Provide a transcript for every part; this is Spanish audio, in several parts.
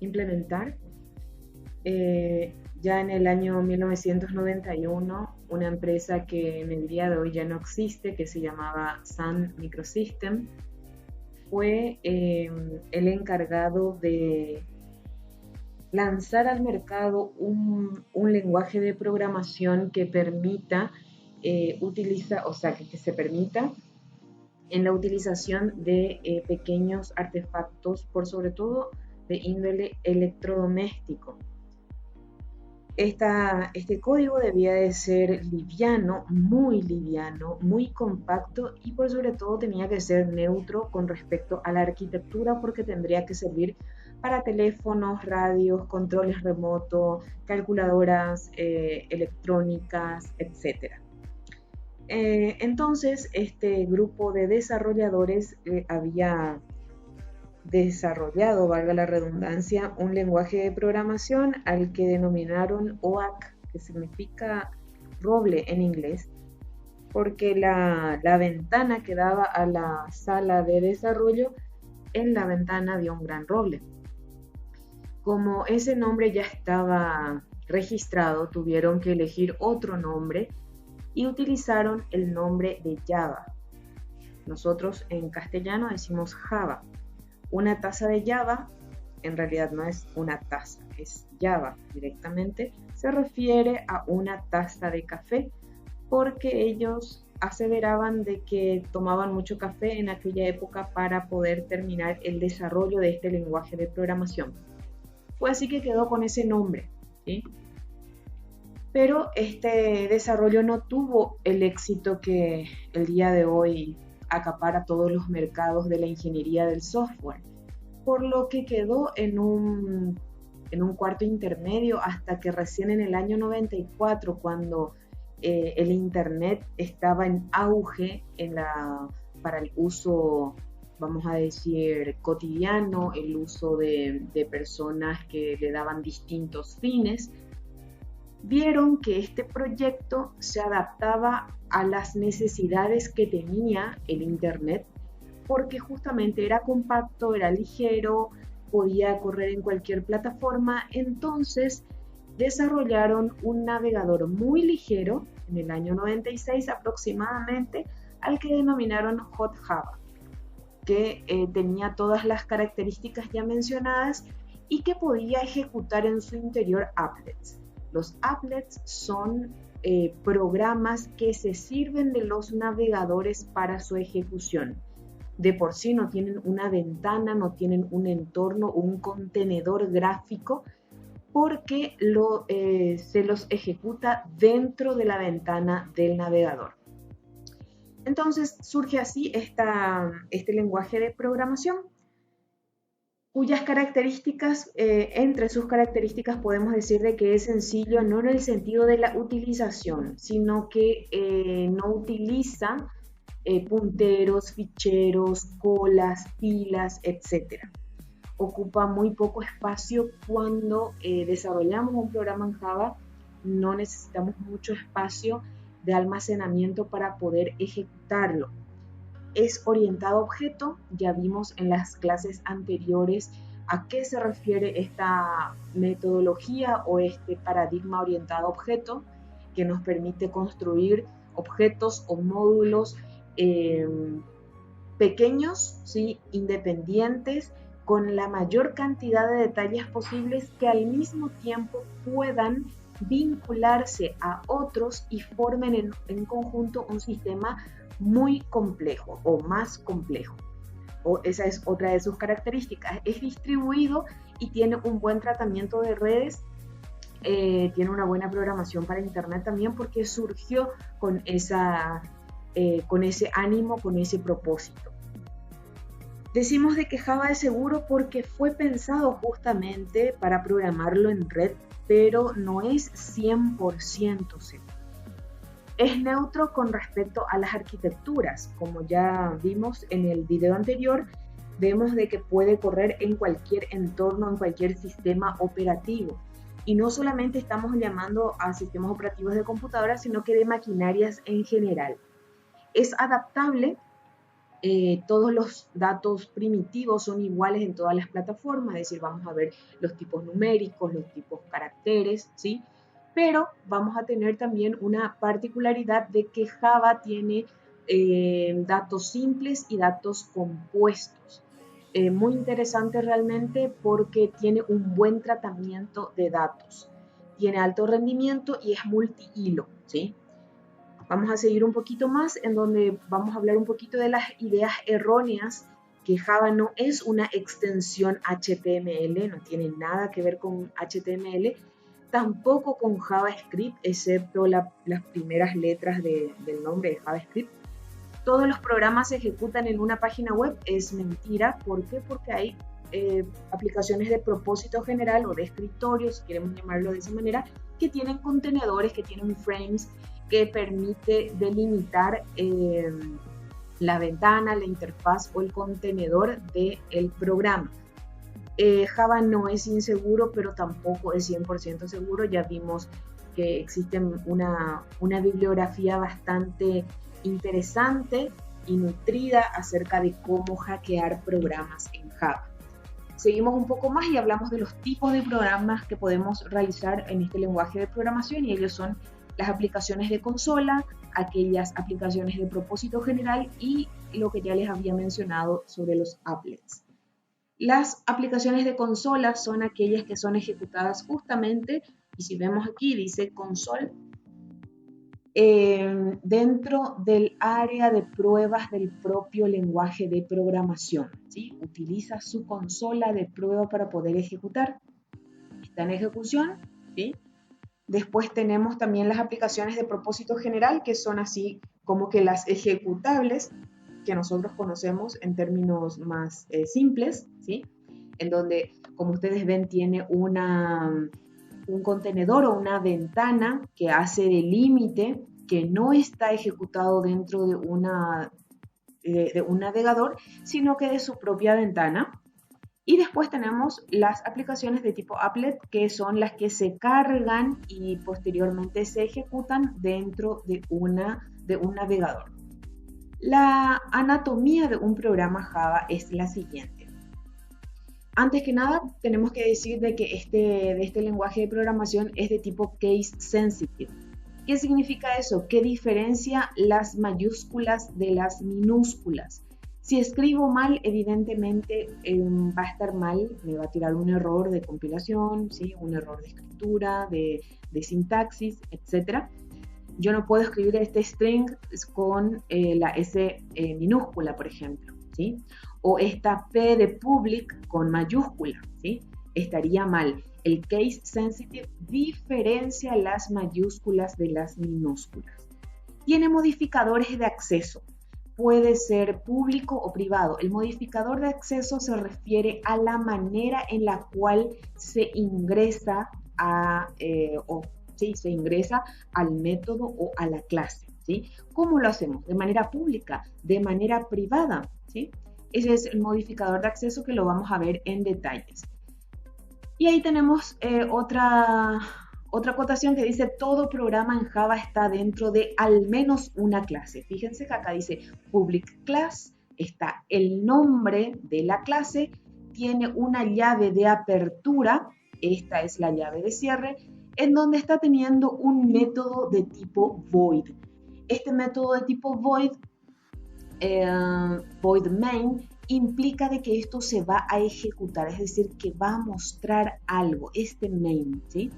implementar. Ya en el año 1991, una empresa que en el día de hoy ya no existe, que se llamaba Sun Microsystem, fue el encargado de lanzar al mercado un lenguaje de programación que permita que se permita en la utilización de pequeños artefactos, por sobre todo de índole electrodoméstico. Este código debía de ser liviano, muy compacto y por sobre todo tenía que ser neutro con respecto a la arquitectura porque tendría que servir para teléfonos, radios, controles remotos, calculadoras electrónicas, etc. Entonces, este grupo de desarrolladores había desarrollado, valga la redundancia, un lenguaje de programación al que denominaron OAC, que significa roble en inglés, porque la ventana que daba a la sala de desarrollo, en la ventana de un gran roble. Como ese nombre ya estaba registrado, tuvieron que elegir otro nombre y utilizaron el nombre de Java. Nosotros en castellano decimos Java. Una taza de Java en realidad no es una taza, es Java directamente. Se refiere a una taza de café porque ellos aseveraban de que tomaban mucho café en aquella época para poder terminar el desarrollo de este lenguaje de programación. Fue así que quedó con ese nombre, ¿sí? Pero este desarrollo no tuvo el éxito que el día de hoy acapara todos los mercados de la ingeniería del software, por lo que quedó en un cuarto intermedio hasta que recién en el año 94, cuando el Internet estaba en auge para el uso, vamos a decir, cotidiano, el uso de personas que le daban distintos fines, vieron que este proyecto se adaptaba a las necesidades que tenía el Internet, porque justamente era compacto, era ligero, podía correr en cualquier plataforma. Entonces desarrollaron un navegador muy ligero en el año 96 aproximadamente, al que denominaron Hot Java, que tenía todas las características ya mencionadas y que podía ejecutar en su interior applets. Los applets son programas que se sirven de los navegadores para su ejecución. De por sí no tienen una ventana, no tienen un entorno o un contenedor gráfico, porque se los ejecuta dentro de la ventana del navegador. Entonces surge así este lenguaje de programación, cuyas características, entre sus características podemos decir de que es sencillo no en el sentido de la utilización, sino que no utiliza punteros, ficheros, colas, pilas, etc. Ocupa muy poco espacio. Cuando desarrollamos un programa en Java, no necesitamos mucho espacio de almacenamiento para poder ejecutarlo. Es orientado a objeto. Ya vimos en las clases anteriores a qué se refiere esta metodología o este paradigma orientado a objeto, que nos permite construir objetos o módulos pequeños, ¿sí? Independientes, con la mayor cantidad de detalles posibles, que al mismo tiempo puedan vincularse a otros y formen en conjunto un sistema muy complejo o más complejo. Esa es otra de sus características. Es distribuido y tiene un buen tratamiento de redes. Tiene una buena programación para Internet también, porque surgió con ese ánimo, con ese propósito. Decimos de que Java es seguro porque fue pensado justamente para programarlo en red, pero no es 100% seguro. Es neutro con respecto a las arquitecturas. Como ya vimos en el video anterior, vemos de que puede correr en cualquier entorno, en cualquier sistema operativo. Y no solamente estamos llamando a sistemas operativos de computadoras, sino que de maquinarias en general. Es adaptable todos los datos primitivos son iguales en todas las plataformas, es decir, vamos a ver los tipos numéricos, los tipos caracteres, ¿sí? Pero vamos a tener también una particularidad de que Java tiene datos simples y datos compuestos. Muy interesante realmente porque tiene un buen tratamiento de datos, tiene alto rendimiento y es multihilo, ¿sí? Vamos a seguir un poquito más en donde vamos a hablar un poquito de las ideas erróneas, que Java no es una extensión HTML, no tiene nada que ver con HTML, tampoco con JavaScript, excepto las primeras letras del nombre de JavaScript. Todos los programas se ejecutan en una página web, es mentira. ¿Por qué? Porque hay aplicaciones de propósito general o de escritorio, si queremos llamarlo de esa manera, que tienen contenedores, que tienen frames, que permite delimitar la ventana, la interfaz o el contenedor del programa. Java no es inseguro, pero tampoco es 100% seguro. Ya vimos que existe una bibliografía bastante interesante y nutrida acerca de cómo hackear programas en Java. Seguimos un poco más y hablamos de los tipos de programas que podemos realizar en este lenguaje de programación, y ellos son las aplicaciones de consola, aquellas aplicaciones de propósito general y lo que ya les había mencionado sobre los applets. Las aplicaciones de consola son aquellas que son ejecutadas justamente, y si vemos aquí dice console, dentro del área de pruebas del propio lenguaje de programación, ¿sí? Utiliza su consola de prueba para poder ejecutar. Está en ejecución, ¿sí? Después tenemos también las aplicaciones de propósito general, que son así como que las ejecutables que nosotros conocemos en términos más simples, ¿sí? En donde, como ustedes ven, tiene un contenedor o una ventana que hace de límite, que no está ejecutado dentro de un navegador, sino que de su propia ventana. Y después tenemos las aplicaciones de tipo applet, que son las que se cargan y posteriormente se ejecutan dentro de un navegador. La anatomía de un programa Java es la siguiente. Antes que nada, tenemos que decir de que este lenguaje de programación es de tipo case sensitive. ¿Qué significa eso? Que diferencia las mayúsculas de las minúsculas. Si escribo mal, evidentemente va a estar mal, me va a tirar un error de compilación, ¿sí? Un error de escritura, de sintaxis, etc. Yo no puedo escribir este string con la S minúscula, por ejemplo, ¿sí? O esta P de public con mayúscula, ¿sí? Estaría mal. El case sensitive diferencia las mayúsculas de las minúsculas. Tiene modificadores de acceso. Puede ser público o privado. El modificador de acceso se refiere a la manera en la cual se ingresa se ingresa al método o a la clase, ¿sí? ¿Cómo lo hacemos? ¿De manera pública? ¿De manera privada? ¿Sí? Ese es el modificador de acceso que lo vamos a ver en detalles. Y ahí tenemos otra acotación que dice: todo programa en Java está dentro de al menos una clase. Fíjense que acá dice public class, está el nombre de la clase, tiene una llave de apertura, esta es la llave de cierre, en donde está teniendo un método de tipo void. Este método de tipo void main, implica de que esto se va a ejecutar, es decir, que va a mostrar algo, este main, ¿sí?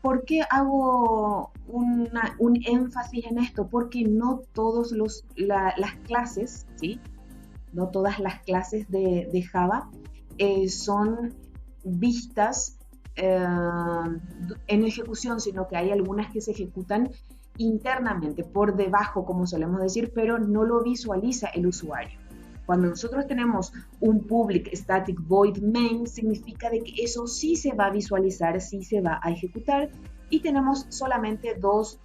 ¿Por qué hago un énfasis en esto? Porque no todas las clases, ¿sí? No todas las clases de Java son vistas en ejecución, sino que hay algunas que se ejecutan internamente, por debajo, como solemos decir, pero no lo visualiza el usuario. Cuando nosotros tenemos un public static void main, significa de que eso sí se va a visualizar, sí se va a ejecutar, y tenemos solamente dos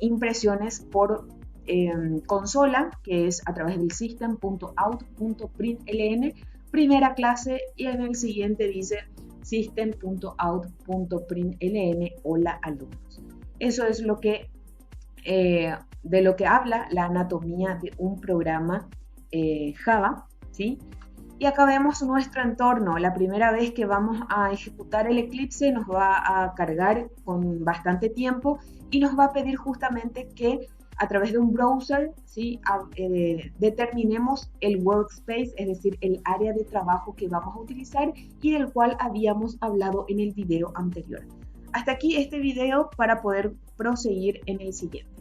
impresiones por consola, que es a través del system.out.println, primera clase, y en el siguiente dice system.out.println, hola alumnos. Eso es lo que de lo que habla la anatomía de un programa Java, ¿sí? Y acá vemos nuestro entorno. La primera vez que vamos a ejecutar el Eclipse nos va a cargar con bastante tiempo y nos va a pedir justamente que a través de un browser, ¿sí? Determinemos el workspace, es decir, el área de trabajo que vamos a utilizar y del cual habíamos hablado en el video anterior. Hasta aquí este video para poder proseguir en el siguiente.